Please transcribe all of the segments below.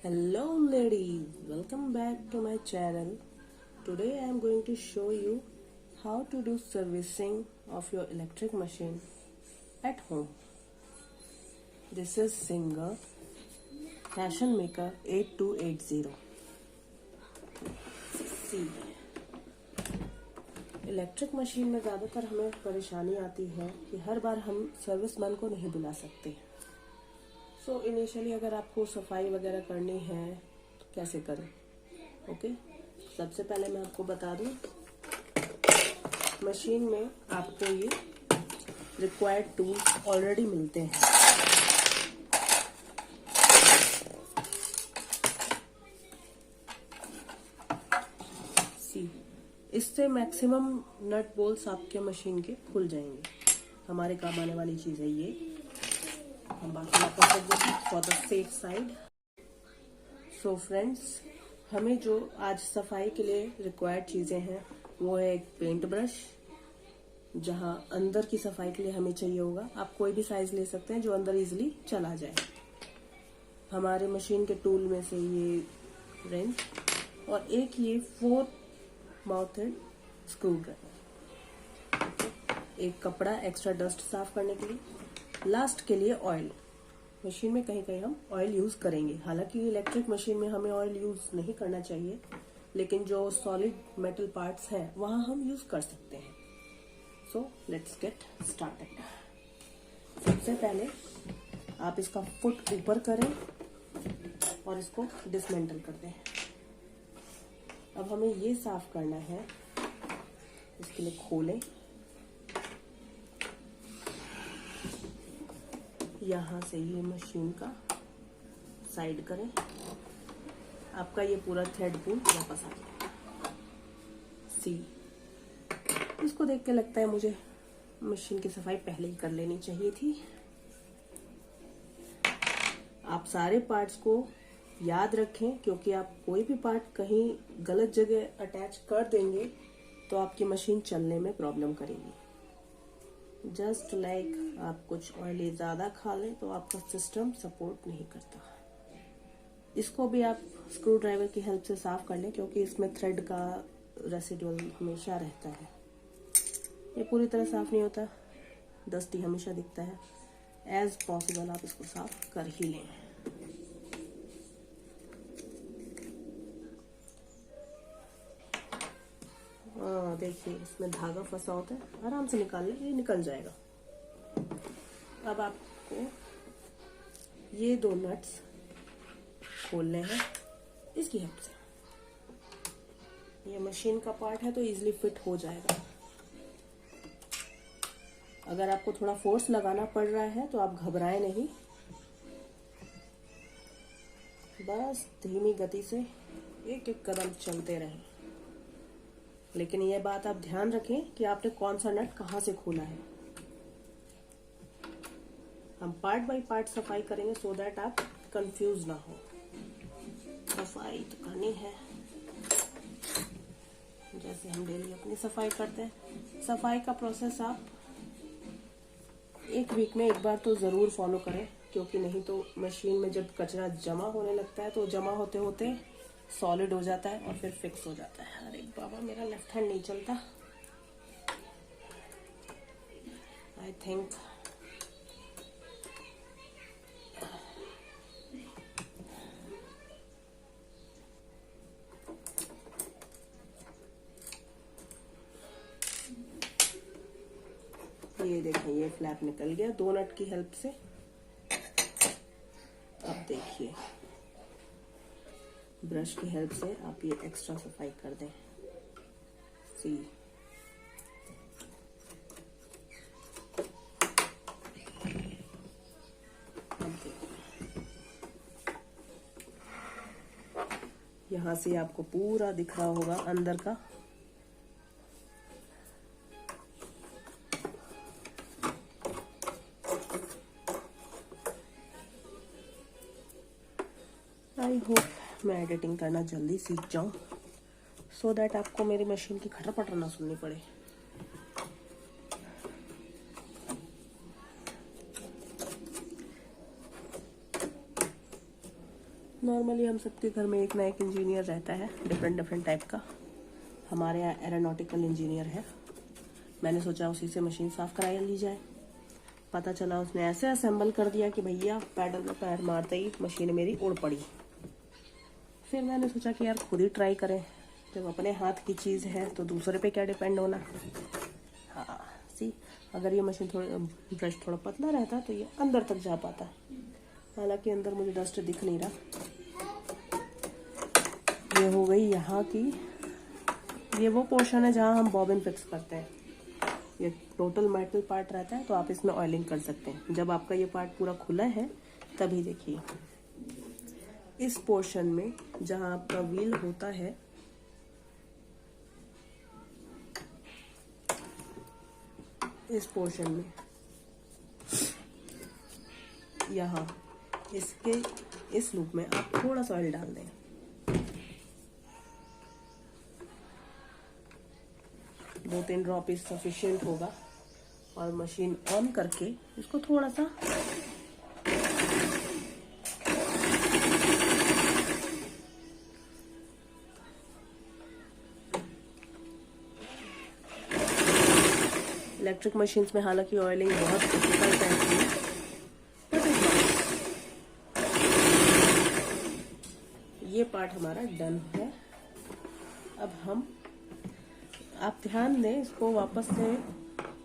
Hello ladies, welcome back to my channel. Today I am going to show you how to do servicing of your electric machine at home. This is Singer Fashion Maker 8280. See, electric machine में ज़्यादातर हमें परेशानी आती है कि हर बार हम service man को नहीं बुला सकते। सो इनिशियली अगर आपको सफाई वगैरह करनी है तो कैसे करें? ओके, सबसे पहले मैं आपको बता दूं, मशीन में आपको ये रिक्वायर्ड टूल्स ऑलरेडी मिलते हैं। सी, इससे मैक्सिमम नट बोल्ट्स आपके मशीन के खुल जाएंगे। हमारे काम आने वाली चीज़ है ये। हम बाकी for the safe side. So friends, हमें जो आज सफाई के लिए रिक्वायर्ड चीज़ें हैं वो है एक पेंट ब्रश, जहां अंदर की सफाई के लिए हमें चाहिए होगा। आप कोई भी साइज ले सकते हैं जो अंदर इजीली चला जाए। हमारे मशीन के टूल में से ये रेंच और एक ये 4 माउथेड स्क्रू ड्राइवर, एक कपड़ा एक्स्ट्रा डस्ट साफ करने के लिए, लास्ट के लिए ऑयल। मशीन में कहीं कहीं हम ऑयल यूज करेंगे, हालांकि इलेक्ट्रिक मशीन में हमें ऑयल यूज नहीं करना चाहिए, लेकिन जो सॉलिड मेटल पार्ट्स हैं वहां हम यूज कर सकते हैं। So let's get started. सबसे पहले आप इसका फुट ऊपर करें और इसको डिसमेंटल कर दें। अब हमें ये साफ करना है, इसके लिए खोलें, यहाँ से ये मशीन का साइड करें। आपका ये पूरा थ्रेड पूल वापस आ जाएगा। सी, इसको देख के लगता है मुझे मशीन की सफाई पहले ही कर लेनी चाहिए थी। आप सारे पार्ट्स को याद रखें, क्योंकि आप कोई भी पार्ट कहीं गलत जगह अटैच कर देंगे तो आपकी मशीन चलने में प्रॉब्लम करेगी। जस्ट लाइक आप कुछ ऑयली ज़्यादा खा लें तो आपका सिस्टम सपोर्ट नहीं करता। इसको भी आप स्क्रू ड्राइवर की हेल्प से साफ कर लें, क्योंकि इसमें थ्रेड का रेसिडुअल हमेशा रहता है। ये पूरी तरह साफ नहीं होता, डस्टी हमेशा दिखता है। एज पॉसिबल आप इसको साफ कर ही लें। देखिए, इसमें धागा फंसा होता है, आराम से निकाल लें, ये निकल जाएगा। अब आपको ये 2 नट्स खोलने हैं इसकी हेल्प से। ये मशीन का पार्ट है तो इजीली फिट हो जाएगा। अगर आपको थोड़ा फोर्स लगाना पड़ रहा है तो आप घबराएं नहीं, बस धीमी गति से एक एक कदम चलते रहें। लेकिन ये बात आप ध्यान रखें कि आपने कौन सा नट कहाँ से खोला है। हम पार्ट बाय पार्ट सफाई करेंगे सो दैट आप कंफ्यूज ना हो। सफाई तो करनी है जैसे हम डेली अपनी सफाई करते हैं। सफाई का प्रोसेस आप 1 वीक में एक बार तो जरूर फॉलो करें, क्योंकि नहीं तो मशीन में जब कचरा जमा होने लगता है तो जमा होते होते सॉलिड हो जाता है और फिर फिक्स हो जाता है। अरे बाबा, मेरा लेफ्ट हैंड नहीं चलता। आई थिंक ये देखें, ये फ्लैप निकल गया 2 नट की हेल्प से। अब देखिए, ब्रश की हेल्प से आप ये एक्स्ट्रा सफाई कर दें। सी, यहाँ से आपको पूरा दिख रहा होगा अंदर का। आई होप मैं एडिटिंग करना जल्दी सीख जाऊं, सो दैट आपको मेरी मशीन की खटर पटर ना सुननी पड़े। नॉर्मली हम सबके घर में एक ना एक इंजीनियर रहता है, डिफरेंट टाइप का। हमारे यहाँ एरोनॉटिकल इंजीनियर है। मैंने सोचा उसी से मशीन साफ करा ली जाए। पता चला उसने ऐसे असेंबल कर दिया कि भैया पैडल में पैर मारते ही मशीन मेरी उड़ पड़ी। फिर मैंने सोचा कि यार खुद ही ट्राई करें, जब अपने हाथ की चीज़ है तो दूसरे पे क्या डिपेंड होना। हाँ सी, अगर ये मशीन ब्रश थोड़ा पतला रहता तो ये अंदर तक जा पाता। हालांकि अंदर मुझे डस्ट दिख नहीं रहा। ये हो गई यहाँ की, ये वो पोर्शन है जहाँ हम बॉबिन फिक्स करते हैं। ये टोटल मेटल पार्ट रहता है, तो आप इसमें ऑयलिंग कर सकते हैं। जब आपका ये पार्ट पूरा खुला है तभी देखिए, इस पोर्शन में जहाँ आपका व्हील होता है, इस पोर्शन में यहाँ इसके इस लूप में आप थोड़ा सा ऑयल डाल दें। दो तीन ड्रॉप इज सफिशिएंट होगा। और मशीन ऑन करके इसको थोड़ा सा इलेक्ट्रिक मशीन्स में हालांकि ऑयलिंग बहुत डिफिकल्ट है, ये पार्ट हमारा डन है। अब आप ध्यान दें इसको वापस से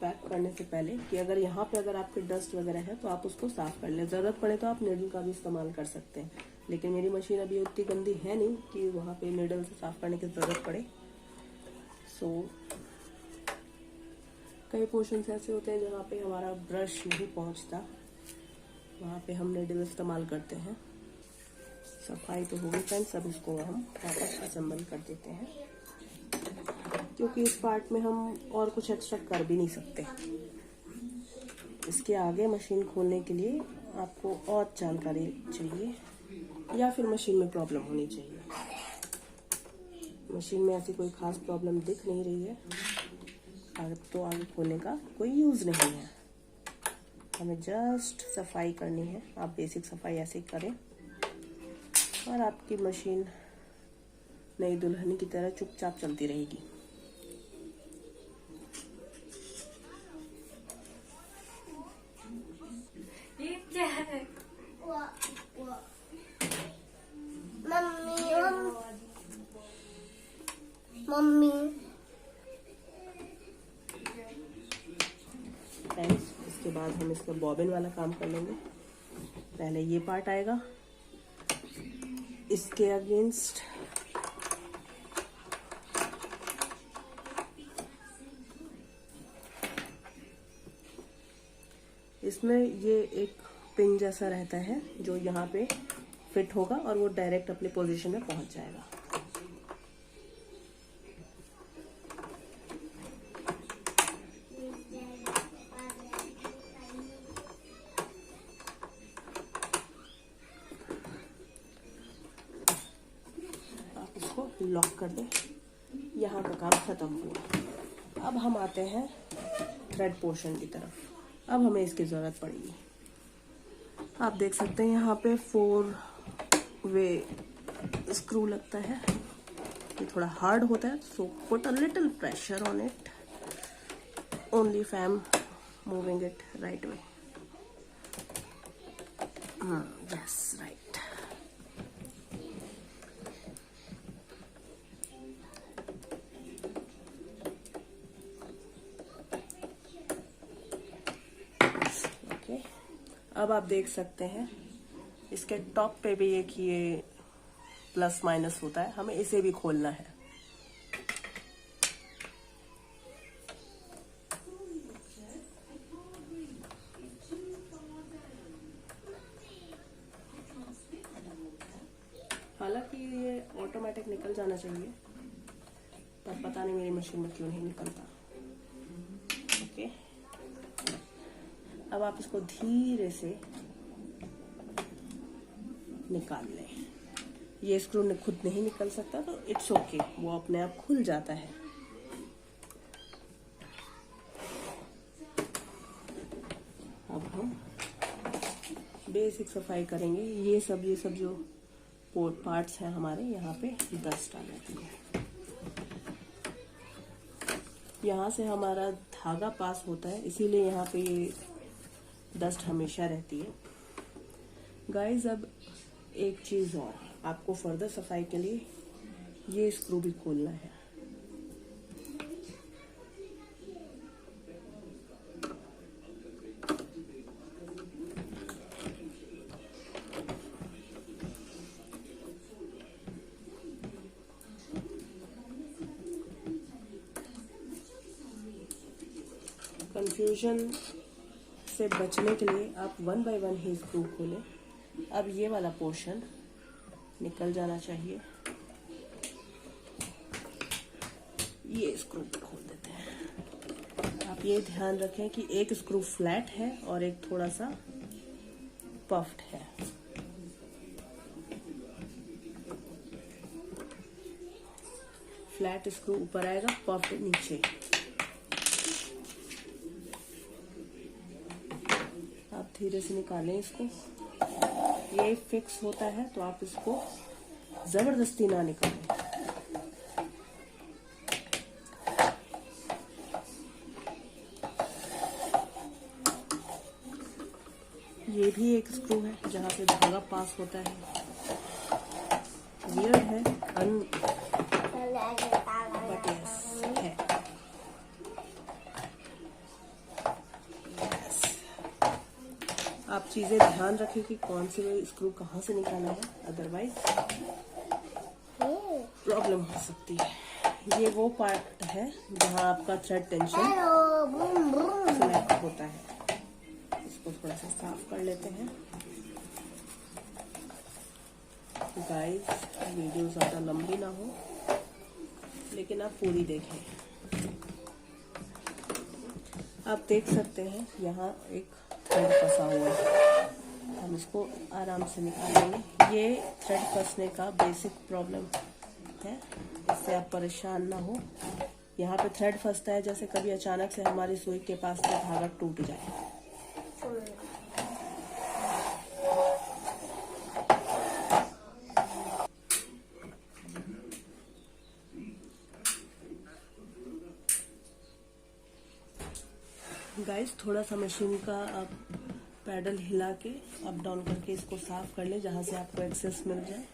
पैक करने से पहले कि अगर यहाँ पे अगर आपके डस्ट वगैरह है तो आप उसको साफ कर लें। ज़रूरत पड़े तो आप नीडल का भी इस्तेमाल कर सकते हैं, लेकिन मेरी मशीन अभी उतनी गंदी है नहीं कि वहाँ पे नीडल से साफ करने की ज़रूरत पड़े। सो कई पोर्शंस ऐसे होते हैं जहाँ पे हमारा ब्रश नहीं पहुँचता, वहाँ पे हम नीडल इस्तेमाल करते हैं। सफाई तो होगी फ्रेंड्स। अब इसको हम वापस असेंबल कर देते हैं, क्योंकि इस पार्ट में हम और कुछ एक्स्ट्रा कर भी नहीं सकते। इसके आगे मशीन खोलने के लिए आपको और जानकारी चाहिए, या फिर मशीन में प्रॉब्लम होनी चाहिए। मशीन में ऐसी कोई खास प्रॉब्लम दिख नहीं रही है, तो आगे खोलने का कोई यूज़ नहीं है। हमें जस्ट सफाई करनी है। आप बेसिक सफाई ऐसे ही करें और आपकी मशीन नई दुल्हन की तरह चुपचाप चलती रहेगी। ये क्या है? मम्मी फ्रेंड्स, इसके बाद हम इसका बॉबिन वाला काम कर लेंगे। पहले ये पार्ट आएगा, इसके अगेंस्ट इसमें ये एक पिन जैसा रहता है जो यहाँ पे फिट होगा और वो डायरेक्ट अपनी पोजीशन में पहुंच जाएगा। आप इसको लॉक कर दें। यहाँ का काम खत्म हुआ। अब हम आते हैं थ्रेड पोर्शन की तरफ। अब हमें इसकी ज़रूरत पड़ेगी। आप देख सकते हैं यहाँ पे 4 वे स्क्रू लगता है। ये थोड़ा हार्ड होता है, so put a little pressure on it, only if I am moving it right way. Yes, right. अब आप देख सकते हैं इसके टॉप पे भी एक ये प्लस माइनस होता है, हमें इसे भी खोलना है। हालांकि ये ऑटोमेटिक निकल जाना चाहिए, पर पता नहीं मेरी मशीन में क्यों नहीं निकलता। ओके, अब आप इसको धीरे से निकाल लें। ये स्क्रू खुद नहीं निकल सकता तो इट्स ओके, वो अपने आप खुल जाता है। अब हम बेसिक सफाई करेंगे। ये सब जो पार्ट्स हैं हमारे, यहाँ पे डस्ट आ जाती है। यहाँ से हमारा धागा पास होता है, इसीलिए यहाँ पे ये डस्ट हमेशा रहती है। गाइस अब एक चीज और, आपको फर्दर सफाई के लिए ये स्क्रू भी खोलना है। कंफ्यूजन से बचने के लिए आप 1 बाय 1 ही स्क्रू खोलें। अब ये वाला पोर्शन निकल जाना चाहिए, ये स्क्रू खोल देते हैं। आप ये ध्यान रखें कि एक स्क्रू फ्लैट है और एक थोड़ा सा पफ्ड है। फ्लैट स्क्रू ऊपर आएगा, पफ्ड नीचे। आप धीरे से निकालें इसको। ये फिक्स होता है तो आप इसको जबरदस्ती ना निकालें। ये भी एक स्क्रू है जहाँ पे धागा पास होता है। वियर्ड है, बट यस है। आप चीजें ध्यान रखें कि कौन सी स्क्रू कहाँ से निकालना है, अदरवाइज प्रॉब्लम हो सकती है। ये वो पार्ट है जहाँ आपका थ्रेड टेंशन सिलेक्ट होता है। इसको थोड़ा सा साफ कर लेते हैं। गाइस वीडियो ज्यादा लंबी ना हो, लेकिन आप पूरी देखें। आप देख सकते हैं यहाँ एक थ्रेड फंसा हुआ है, हम इसको आराम से निकालेंगे। ये थ्रेड फंसने का बेसिक प्रॉब्लम है, इससे आप परेशान ना हो। यहाँ पे थ्रेड फंसता है जैसे कभी अचानक से हमारी सुई के पास से धागा टूट जाए। गाइस थोड़ा सा मशीन का आप पैडल हिला के अप डाउन करके इसको साफ कर ले, जहां से आपको एक्सेस मिल जाए।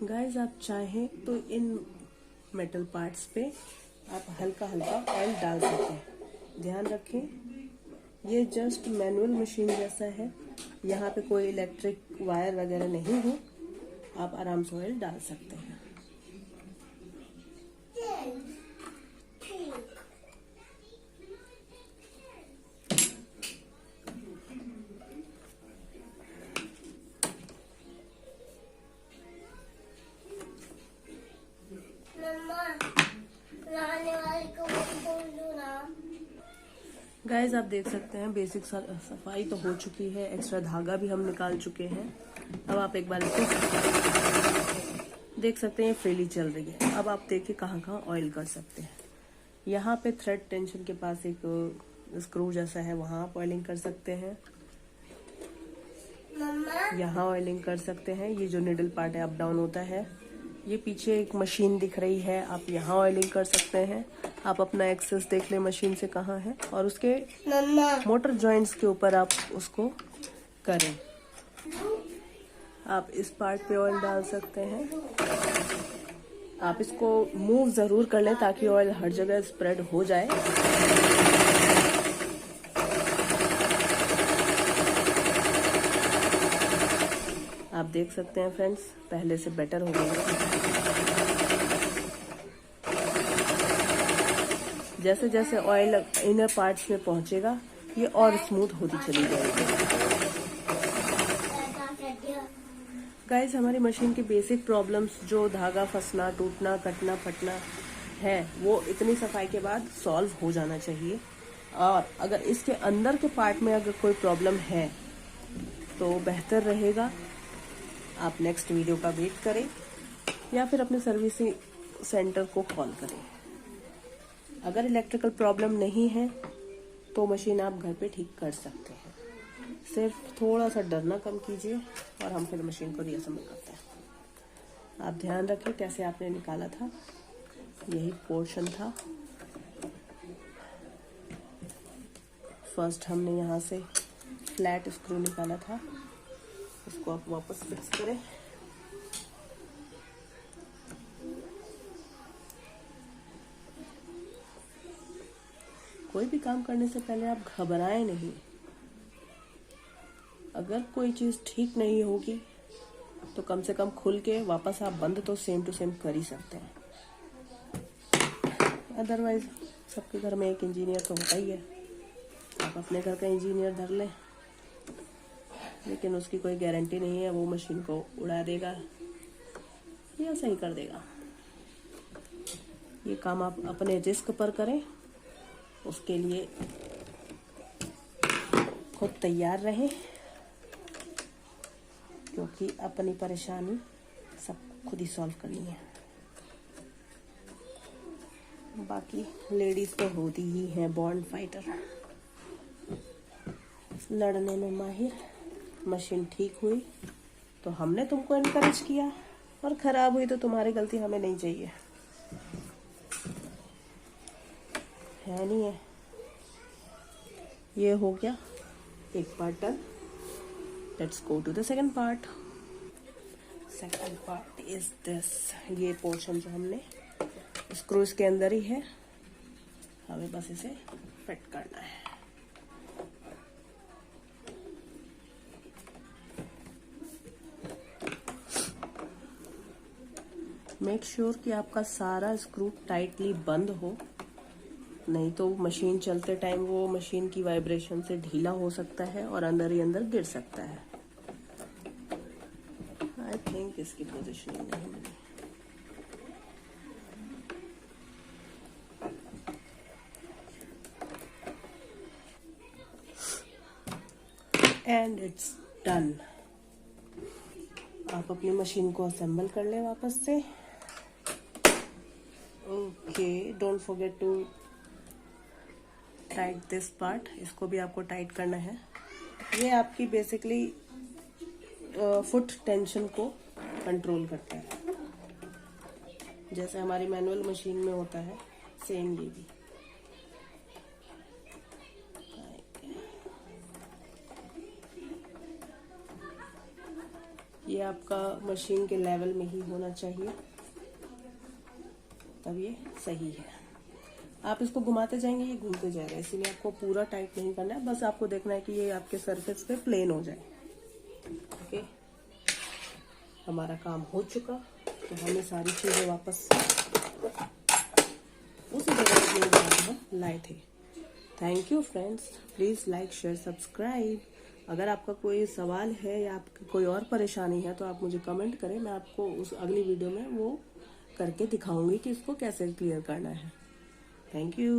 गाइस आप चाहें तो इन मेटल पार्ट्स पे आप हल्का हल्का ऑयल डाल सकते हैं। ध्यान रखें ये जस्ट मैनुअल मशीन जैसा है, यहाँ पे कोई इलेक्ट्रिक वायर वगैरह नहीं है। आप आराम से ऑयल डाल सकते हैं। गाइस आप देख सकते हैं बेसिक सफाई तो हो चुकी है, एक्स्ट्रा धागा भी हम निकाल चुके हैं। अब आप एक बार इसको देख सकते हैं फ्रीली चल रही है। अब आप देखिए कहाँ कहाँ ऑयल कर सकते हैं। यहाँ पे थ्रेड टेंशन के पास एक स्क्रू जैसा है, वहां आप ऑयलिंग कर सकते हैं। यहाँ ऑयलिंग कर सकते हैं। ये जो निडल पार्ट है अप डाउन होता है। ये पीछे एक मशीन दिख रही है, आप यहाँ ऑयलिंग कर सकते हैं। आप अपना एक्सेस देख ले मशीन से कहाँ है, और उसके मोटर जॉइंट्स के ऊपर आप उसको करें। आप इस पार्ट पे ऑयल डाल सकते हैं। आप इसको मूव जरूर कर लें ताकि ऑयल हर जगह स्प्रेड हो जाए। आप देख सकते हैं फ्रेंड्स, पहले से बेटर हो गया। जैसे जैसे ऑयल इनर पार्ट्स में पहुंचेगा ये और स्मूथ होती चली जाएगी। गाइस, हमारी मशीन की बेसिक प्रॉब्लम्स जो धागा फंसना, टूटना, कटना, फटना है, वो इतनी सफाई के बाद सॉल्व हो जाना चाहिए। और अगर इसके अंदर के पार्ट में अगर कोई प्रॉब्लम है तो बेहतर रहेगा आप नेक्स्ट वीडियो का वेट करें या फिर अपने सर्विसिंग सेंटर को कॉल करें। अगर इलेक्ट्रिकल प्रॉब्लम नहीं है तो मशीन आप घर पे ठीक कर सकते हैं। सिर्फ थोड़ा सा डरना कम कीजिए और हम फिर मशीन को रीअसेंबल करते हैं। आप ध्यान रखें कैसे आपने निकाला था, यही पोर्शन था। फर्स्ट हमने यहाँ से फ्लैट स्क्रू निकाला था, इसको आप वापस फिक्स करें। कोई भी काम करने से पहले आप घबराएं नहीं। अगर कोई चीज ठीक नहीं होगी तो कम से कम खुल के वापस आप बंद तो सेम टू सेम कर ही सकते हैं। अदरवाइज सबके घर में एक इंजीनियर तो होता ही है। आप अपने घर का इंजीनियर धर लें, लेकिन उसकी कोई गारंटी नहीं है वो मशीन को उड़ा देगा या सही कर देगा। ये काम आप अपने रिस्क पर करें, उसके लिए खुद तैयार रहें, क्योंकि अपनी परेशानी सब खुद ही सॉल्व करनी है। बाकी लेडीज तो होती ही हैं बॉर्न फाइटर, लड़ने में माहिर। मशीन ठीक हुई तो हमने तुमको इनकरेज किया, और खराब हुई तो तुम्हारी गलती हमें नहीं चाहिए, है नहीं है। ये हो गया एक part done. Let's go to the second part. Second part is this. ये पोर्शन जो हमने स्क्रूज के अंदर ही है, हमें बस इसे फिट करना है। मेक श्योर कि आपका सारा स्क्रू टाइटली बंद हो, नहीं तो मशीन चलते टाइम वो मशीन की वाइब्रेशन से ढीला हो सकता है और अंदर ही अंदर गिर सकता है। आई थिंक इसकी पोजीशनिंग नहीं मिली। And it's done. आप अपनी मशीन को असेंबल कर लें वापस से। Okay, don't forget to tight this part. इसको भी आपको टाइट करना है। ये आपकी बेसिकली फुट टेंशन को कंट्रोल करता है, जैसे हमारी मैनुअल मशीन में होता है, सेम ये भी। ये आपका मशीन के लेवल में ही होना चाहिए, तब ये सही है। आप इसको घुमाते जाएंगे, ये घूमते जाएगा, इसीलिए आपको पूरा टाइट नहीं करना है। बस आपको देखना है कि ये आपके सरफेस पे प्लेन हो जाए। ओके, हमारा काम हो चुका, तो हमें सारी चीजें वापस उसी जगह पे लाए थे। Thank you friends, please like, share, subscribe. अगर आपका कोई सवाल है या आपकी कोई और परेशानी है तो आप मुझे कमेंट करें, मैं आपको उस अगली वीडियो में वो करके दिखाऊंगी कि इसको कैसे क्लियर करना है। Thank you.